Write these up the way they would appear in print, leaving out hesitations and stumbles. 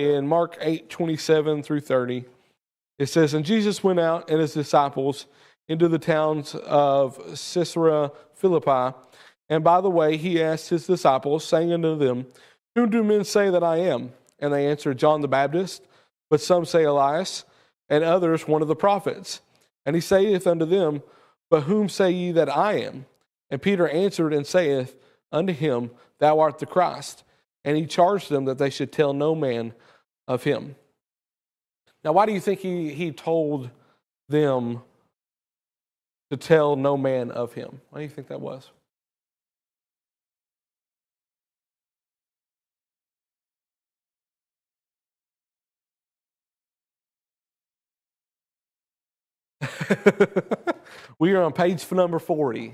in Mark 8:27 through 30. It says, "And Jesus went out and his disciples into the towns of Caesarea Philippi. And by the way, he asked his disciples, saying unto them, Whom do men say that I am? And they answered, John the Baptist, but some say Elias, and others one of the prophets. And he saith unto them, But whom say ye that I am? And Peter answered and saith unto him, Thou art the Christ. And he charged them that they should tell no man of him." Now, why do you think he told them to tell no man of him? Why do you think that was? We are on page number 40.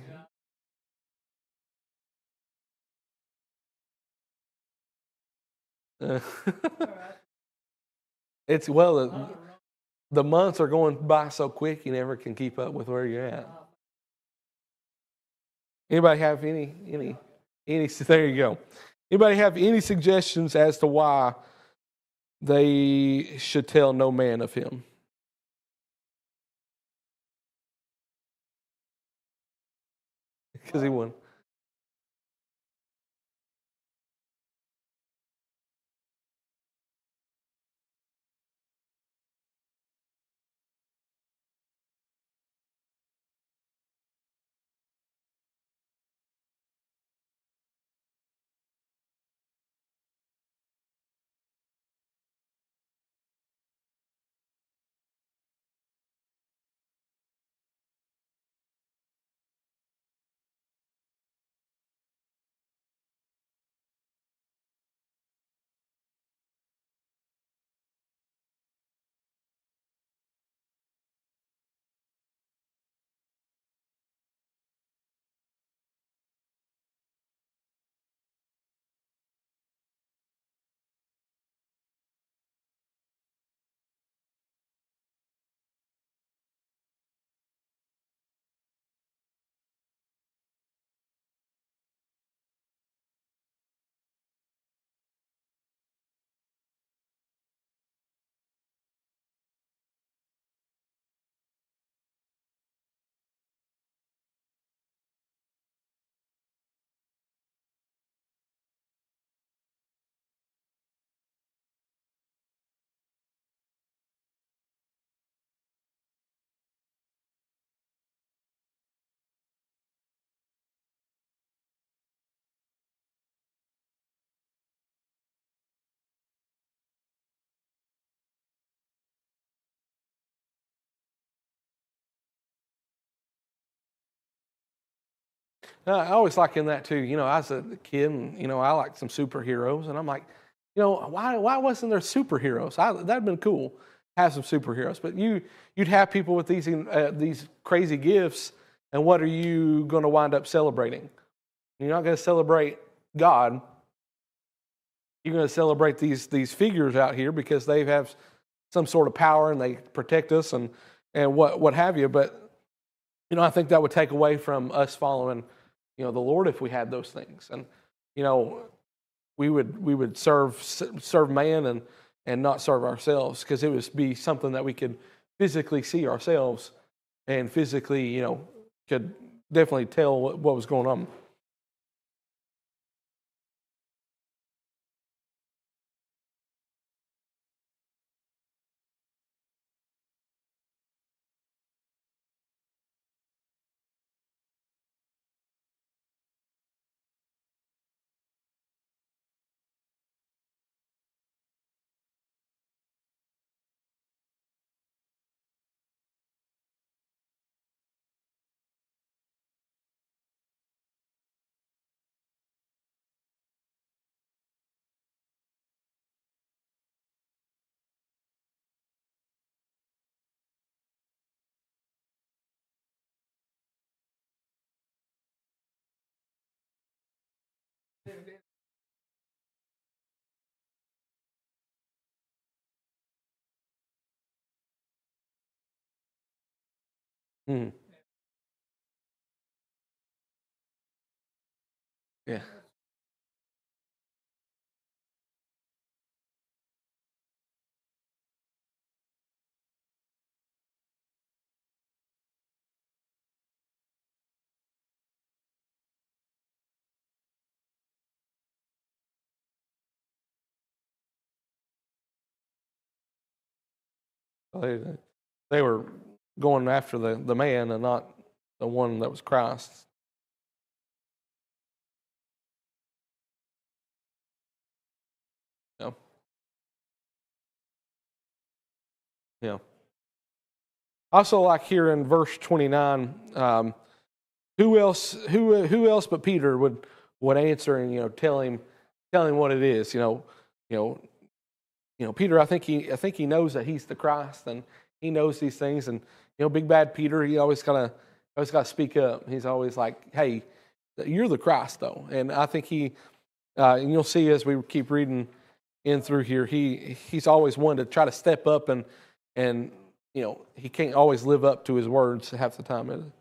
It's the months are going by so quick you never can keep up with where you're at. Anybody have any there you go. Anybody have any suggestions as to why they should tell no man of him? Because he won. I always like in that too. I was a kid, and I liked some superheroes, and I'm like, why wasn't there superheroes? That'd been cool, have some superheroes. But you'd have people with these crazy gifts, and what are you going to wind up celebrating? You're not going to celebrate God. You're going to celebrate these figures out here because they have some sort of power and they protect us and what have you. But I think that would take away from us following the Lord if we had those things. And we would serve man and not serve ourselves, because it would be something that we could physically see ourselves and physically could definitely tell what was going on. Mm. Yeah. They were going after the man and not the one that was Christ. Yeah. Yeah. Also, like here in verse 29, who else but Peter would answer and tell him what it is. Peter. I think he knows that he's the Christ, and he knows these things. And big bad Peter, he always got to speak up. He's always like, "Hey, you're the Christ, though." And I think and you'll see as we keep reading in through here, he's always one to try to step up and he can't always live up to his words half the time.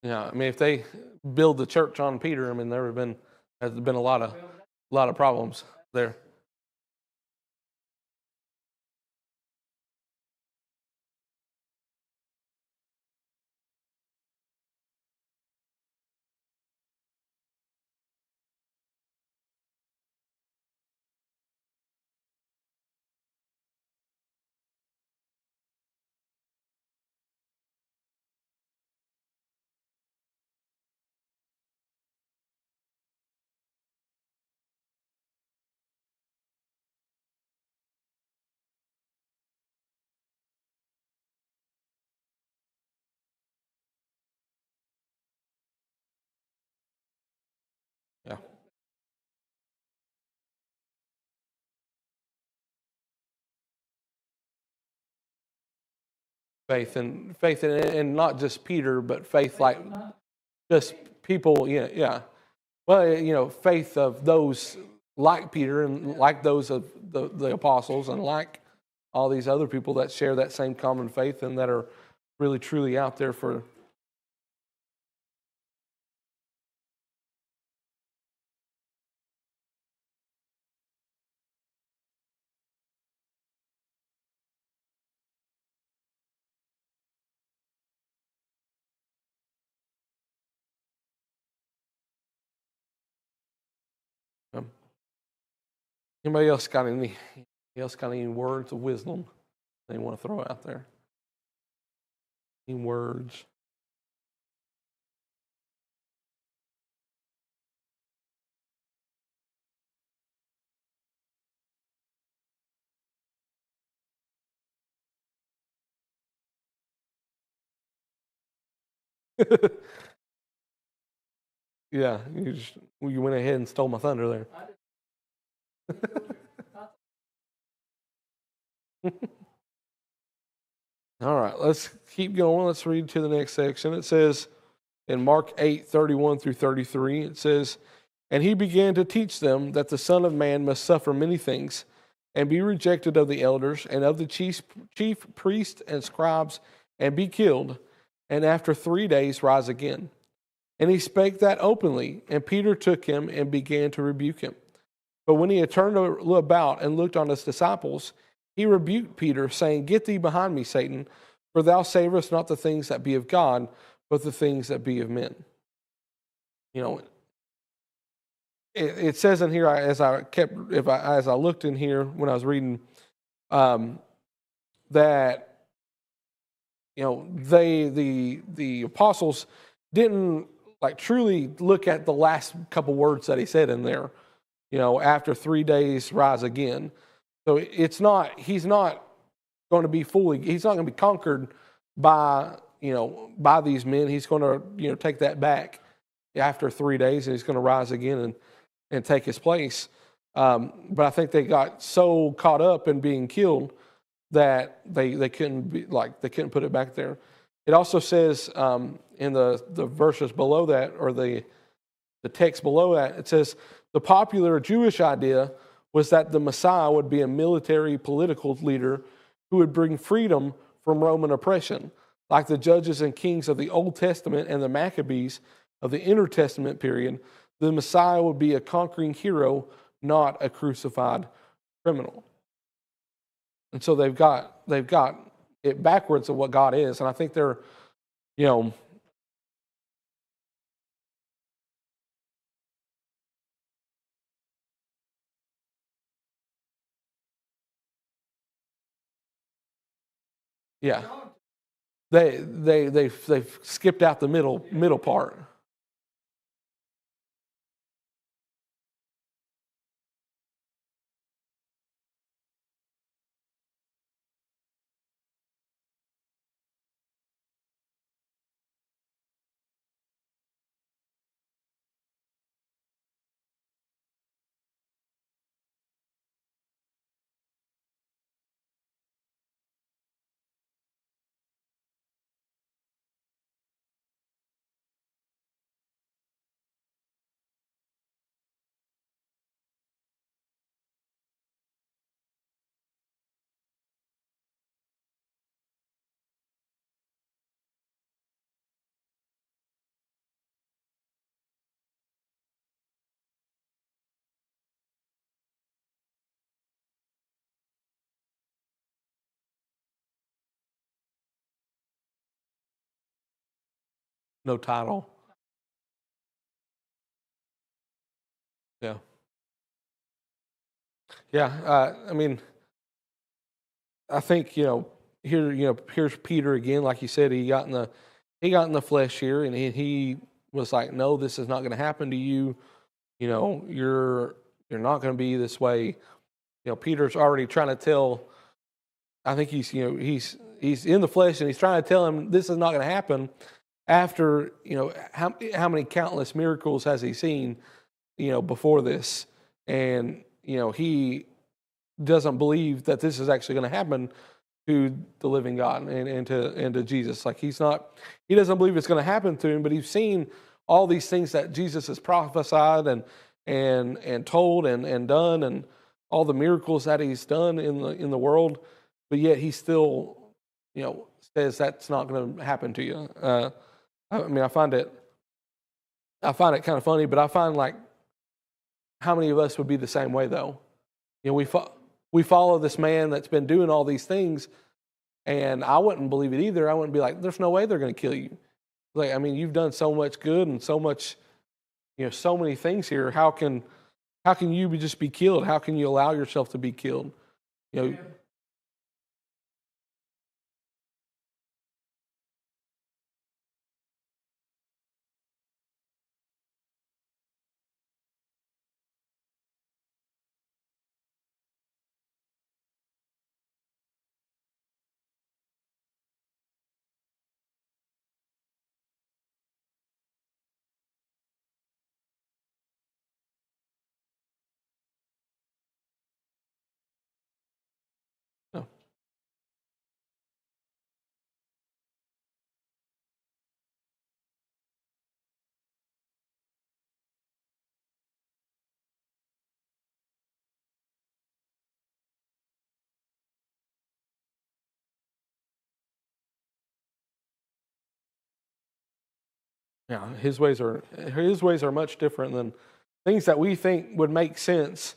Yeah, I mean, if they build the church on Peter, I mean, has been a lot of problems there. Yeah, and not just Peter, but faith like just people. Yeah, yeah. Well, faith of those like Peter and like those of the apostles and like all these other people that share that same common faith and that are really truly out there for. Um, Anybody else got any words of wisdom they want to throw out there? Any words? Yeah, you went ahead and stole my thunder there. All right, let's keep going. Let's read to the next section. It says in Mark 8:31 through 33, it says, "And he began to teach them that the Son of Man must suffer many things, and be rejected of the elders, and of the chief priests and scribes, and be killed, and after 3 days rise again. And he spake that openly, and Peter took him and began to rebuke him. But when he had turned about and looked on his disciples, he rebuked Peter, saying, "Get thee behind me, Satan, for thou savest not the things that be of God, but the things that be of men." You know, it says in here, as I looked in here when I was reading, that the apostles didn't like truly look at the last couple words that he said in there. After 3 days, rise again. So he's not going to be he's not going to be conquered by these men. He's going to take that back after 3 days, and he's going to rise again and take his place. But I think they got so caught up in being killed that they couldn't put it back there. It also says in the verses below that, or the text below that, it says the popular Jewish idea was that the Messiah would be a military political leader who would bring freedom from Roman oppression, like the judges and kings of the Old Testament and the Maccabees of the Intertestament period. The Messiah would be a conquering hero, not a crucified criminal. And so they've got it backwards of what God is. And I think they're, yeah, they've skipped out the middle part. No title. Yeah. Yeah. I mean, I think, here's Peter again. Like you said, he got in the flesh here, and he was like, "No, this is not going to happen to you. You're not going to be this way." Peter's already trying to tell. I think he's in the flesh, and he's trying to tell him this is not going to happen. After how many countless miracles has he seen before this, and he doesn't believe that this is actually going to happen to the living God and to Jesus. Like he doesn't believe it's going to happen to him, but he's seen all these things that Jesus has prophesied and told and done, and all the miracles that he's done in the world, but yet he still says that's not going to happen to you. I mean, I find it kind of funny, but I find like how many of us would be the same way though? We follow this man that's been doing all these things, and I wouldn't believe it either. I wouldn't be like, there's no way they're going to kill you. Like, I mean, you've done so much good and so much, so many things here. How can you just be killed? How can you allow yourself to be killed? No. Yeah, his ways are much different than things that we think would make sense.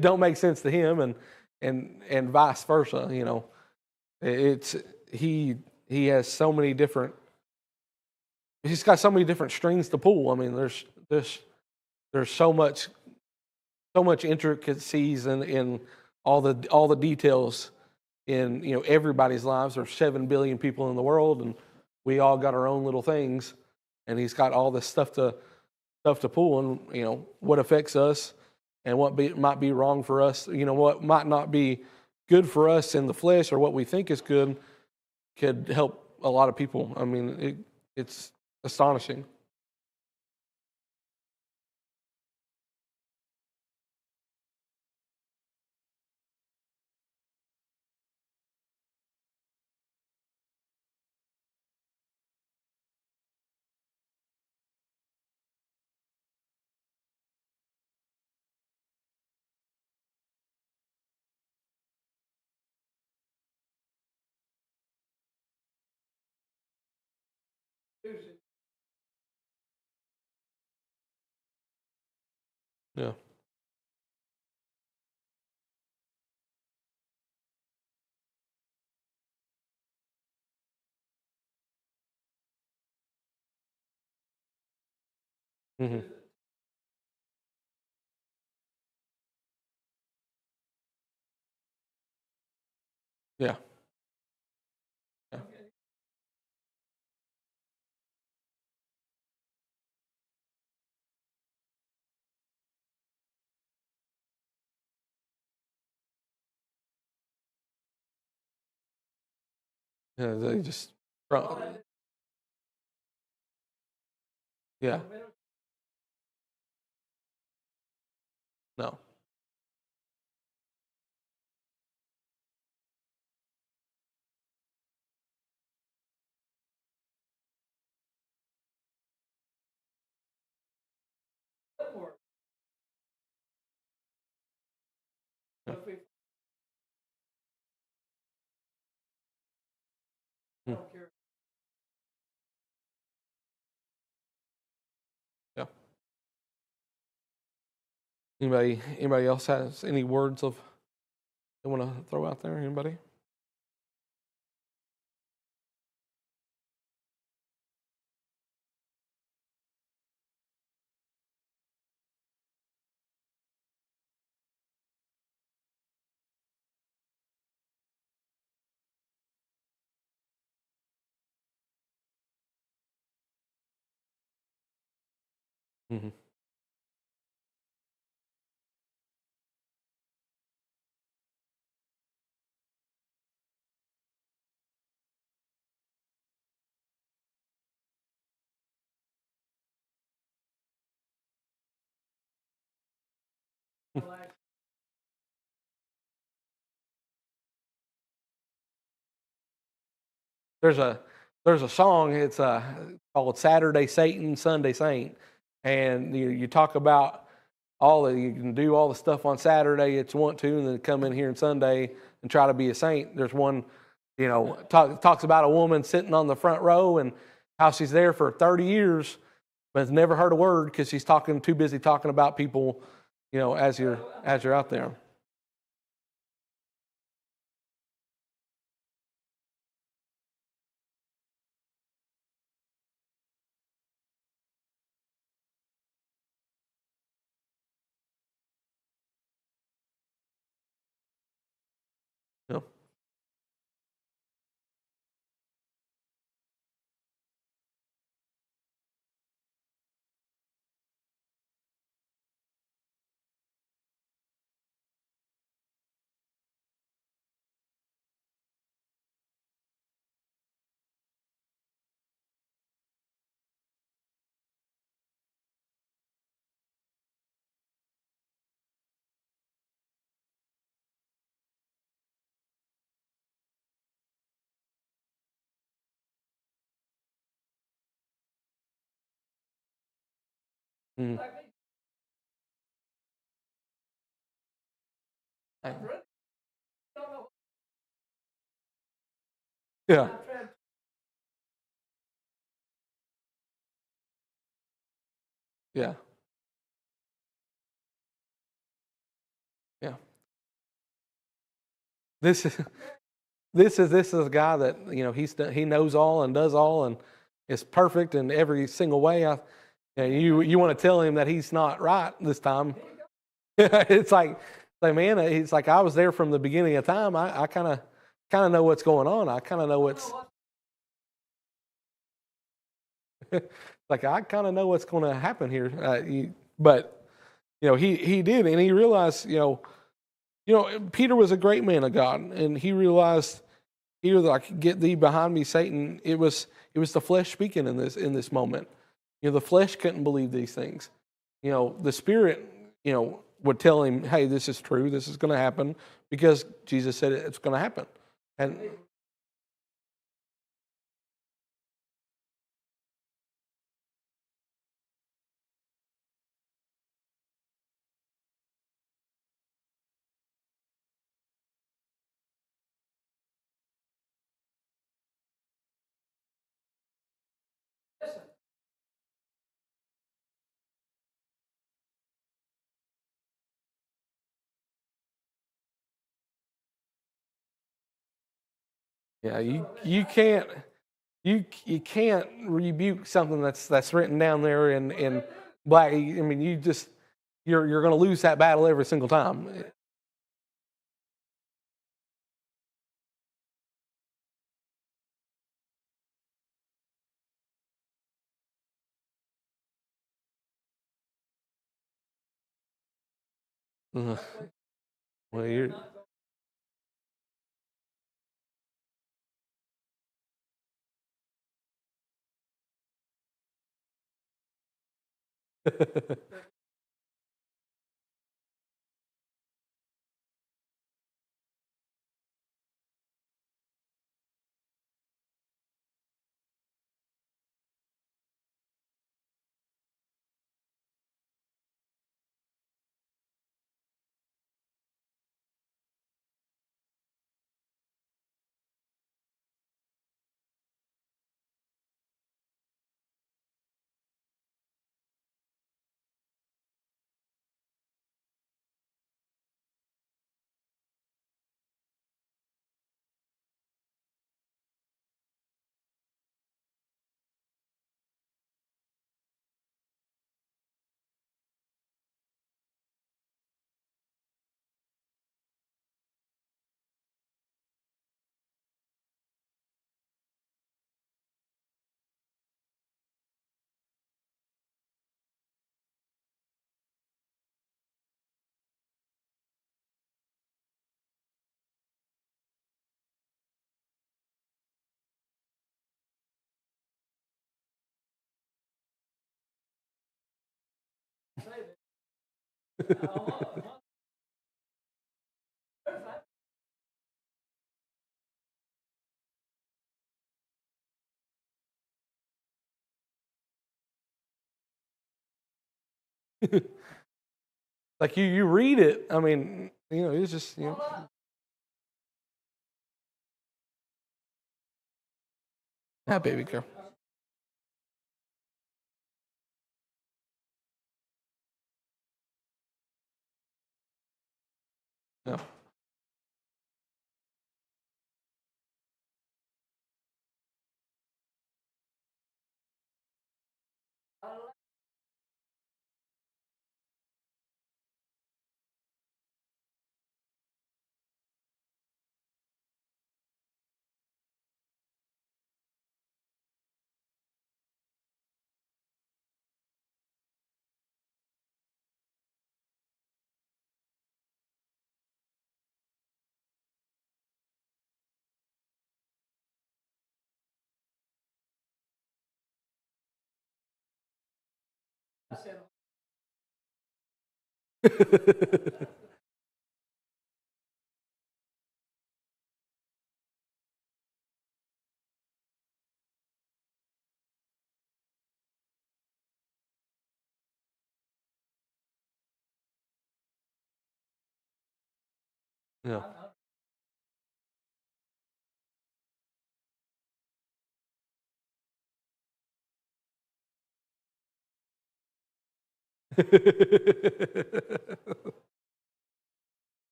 Don't make sense to him, and and vice versa. You know, it's he has so many different. He's got so many different strings to pull. I mean, there's so much intricacies in all the details in everybody's lives. There's 7 billion people in the world, and we all got our own little things. And he's got all this stuff to pull, and what affects us, and what might be wrong for us. What might not be good for us in the flesh, or what we think is good, could help a lot of people. I mean, it's astonishing. Yeah. Hmm. Yeah. Yeah. Yeah, they just, yeah, no, yeah. Mm. Yeah. Anybody else has any words of they want to throw out there? Anybody? Hmm. There's a there's a song. It's called Saturday Satan, Sunday Saint, and you talk about you can do all the stuff on Saturday that you want to, and then come in here on Sunday and try to be a saint. There's one, talks about a woman sitting on the front row and how she's there for 30 years, but has never heard a word because she's too busy talking about people, as you're out there. You know? Mm. Yeah, yeah, yeah. This is this is a guy that he knows all and does all and is perfect in every single way. And you want to tell him that he's not right this time. It's like man, it's like I was there from the beginning of time. I kind of know what's going on. I kind of know what's like I kind of know what's going to happen here. But he did, and he realized Peter was a great man of God, and he realized he was like, "Get thee behind me, Satan." It was the flesh speaking in this moment. The flesh couldn't believe these things. The spirit, would tell him, "Hey, this is true. This is going to happen because Jesus said it's going to happen." And yeah, you can't rebuke something that's written down there in black. I mean, you're going to lose that battle every single time. Uh, well, you're like you read it. I mean, it's just ah, baby girl. Yeah. Yeah.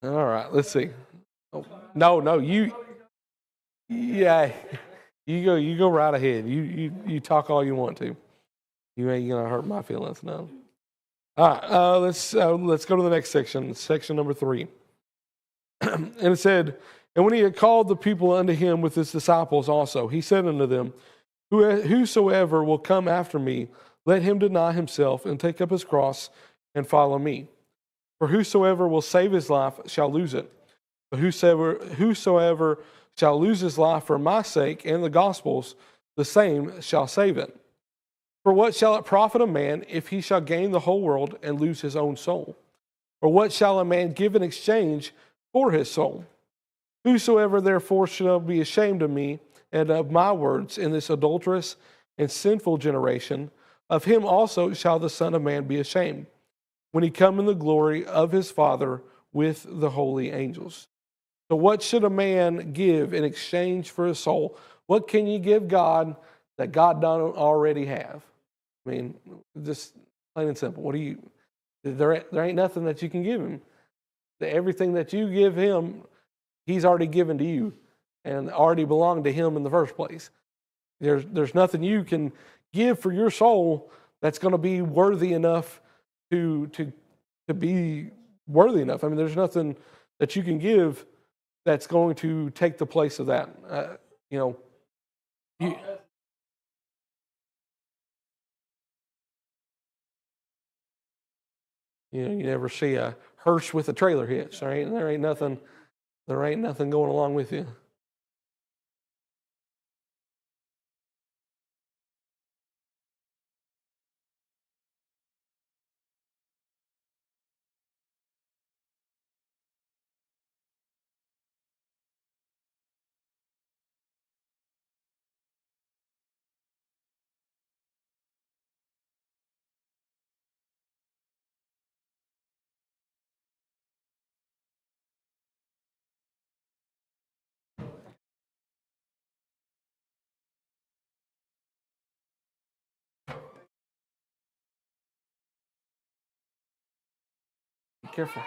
All right. Let's see. Oh. No, yeah, you go right ahead. You talk all you want to. You ain't gonna hurt my feelings, no. All right, let's go to the next section, section number 3. And it said, and when he had called the people unto him with his disciples also, he said unto them, whosoever will come after me, let him deny himself and take up his cross and follow me. For whosoever will save his life shall lose it. But whosoever shall lose his life for my sake and the gospel's, the same shall save it. For what shall it profit a man if he shall gain the whole world and lose his own soul? Or what shall a man give in exchange for his soul? Whosoever therefore shall be ashamed of me and of my words in this adulterous and sinful generation, of him also shall the Son of Man be ashamed, when he come in the glory of his Father with the holy angels. So what should a man give in exchange for his soul? What can you give God that God don't already have? I mean, just plain and simple. What do you? There ain't nothing that you can give him. Everything that you give him, he's already given to you, and already belonged to him in the first place. There's nothing you can give for your soul that's going to be worthy enough to be worthy enough. I mean, there's nothing that you can give that's going to take the place of that. You, you never see a hearse with a trailer hitch. There ain't nothing going along with you. Be careful.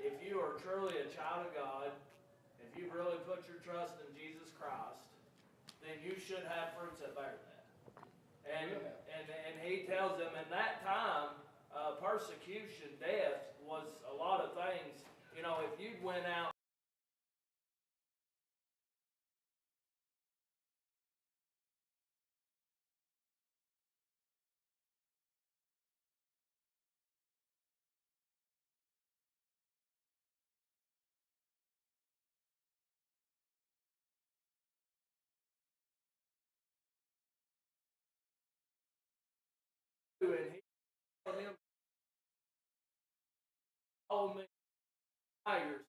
If you are truly a child of God, if you really put your trust in Jesus Christ, then you should have fruits that bear that. And he tells them in that time, persecution, death was a lot of things. You know, if you went out and he told him, "Follow me, your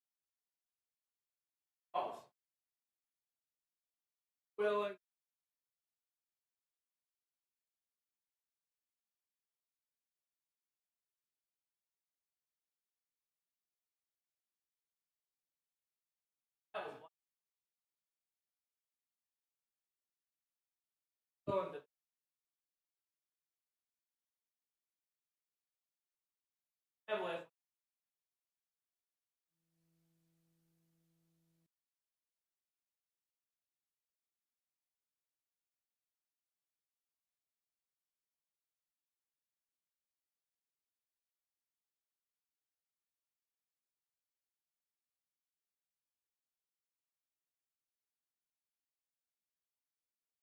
cross, willing." That was willing to.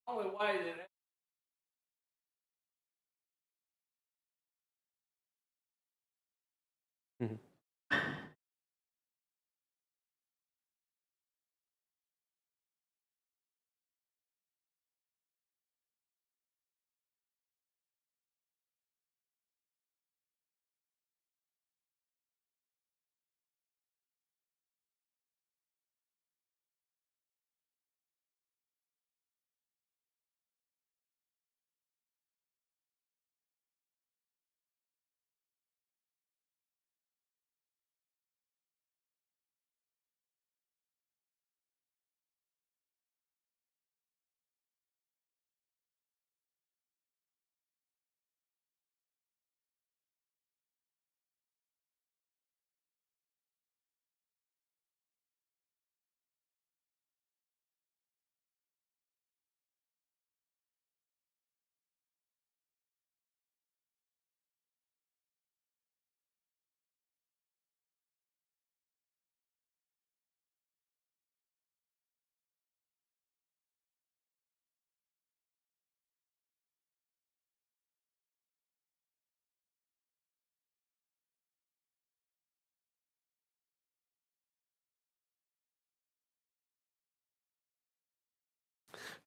The only way that Mhm.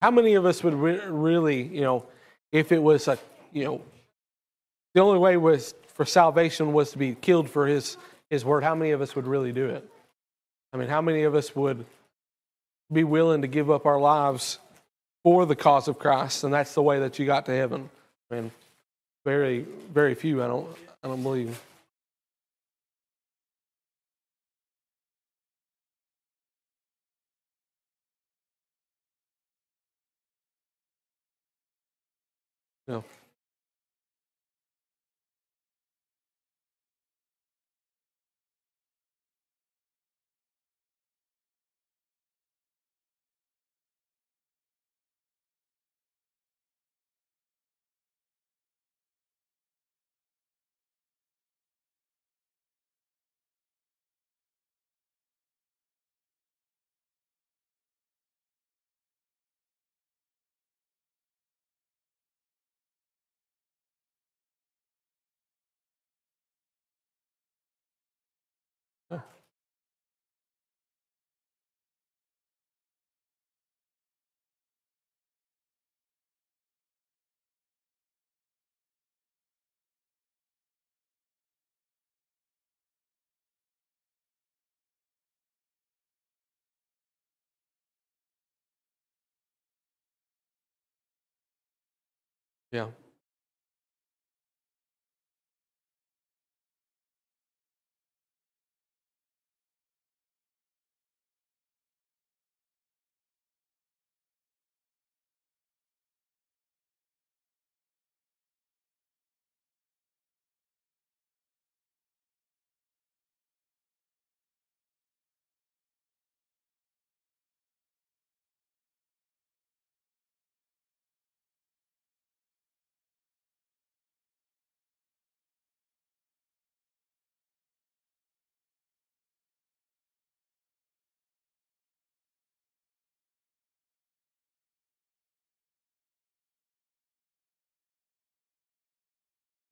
How many of us would really, if it was the only way was for salvation was to be killed for his word, how many of us would really do it? I mean, how many of us would be willing to give up our lives for the cause of Christ, and that's the way that you got to heaven? I mean, very, very few. I don't believe. No. Yeah.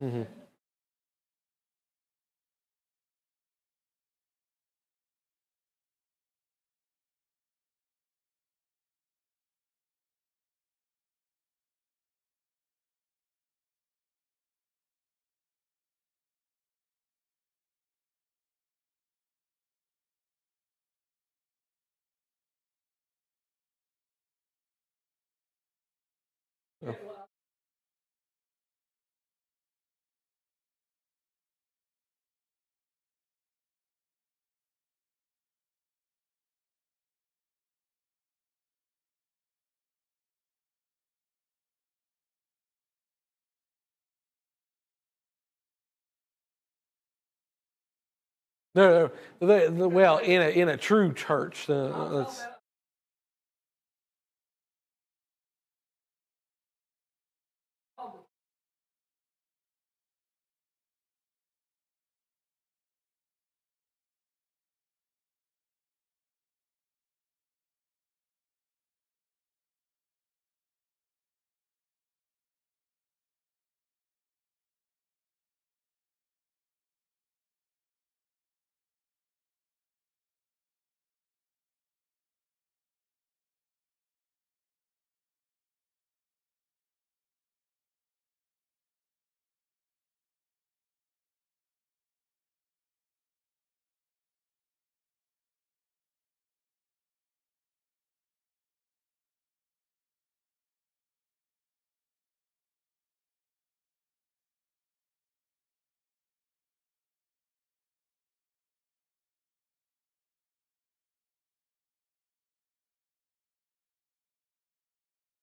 Hmm. Yeah. Well, in a true church, that's,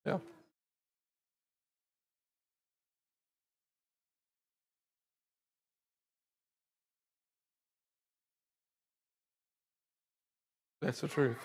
yeah, that's the truth.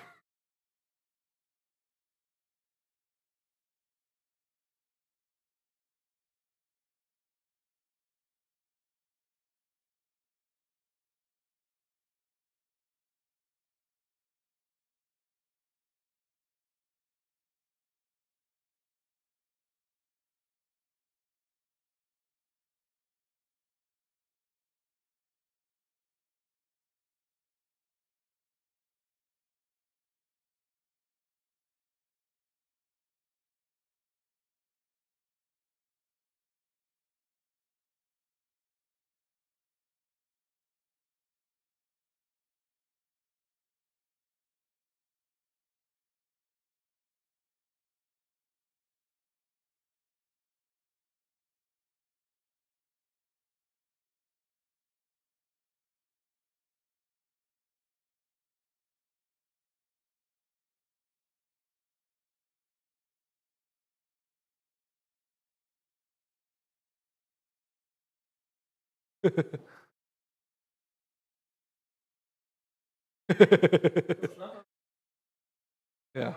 Yeah.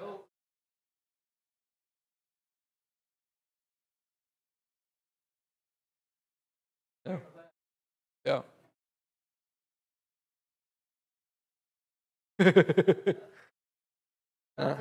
Yeah. Yeah. Uh,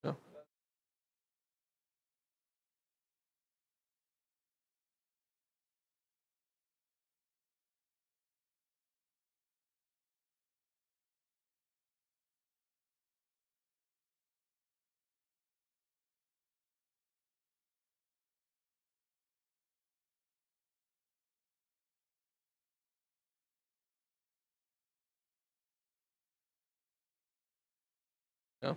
yeah. Yeah.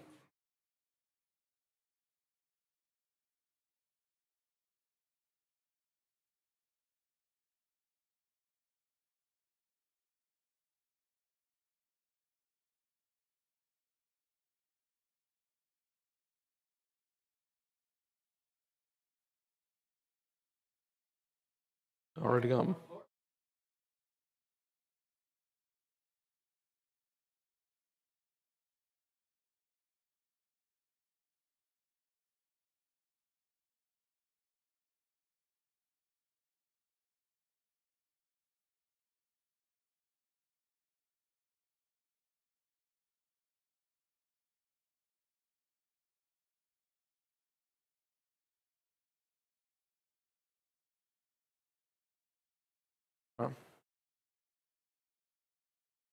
Already gone.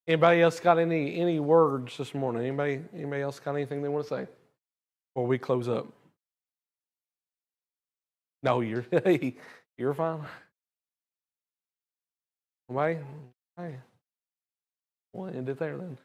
Anybody else got any words this morning? Anybody else got anything they want to say before we close up? No, you're fine. Nobody? Hey, we'll end it there then.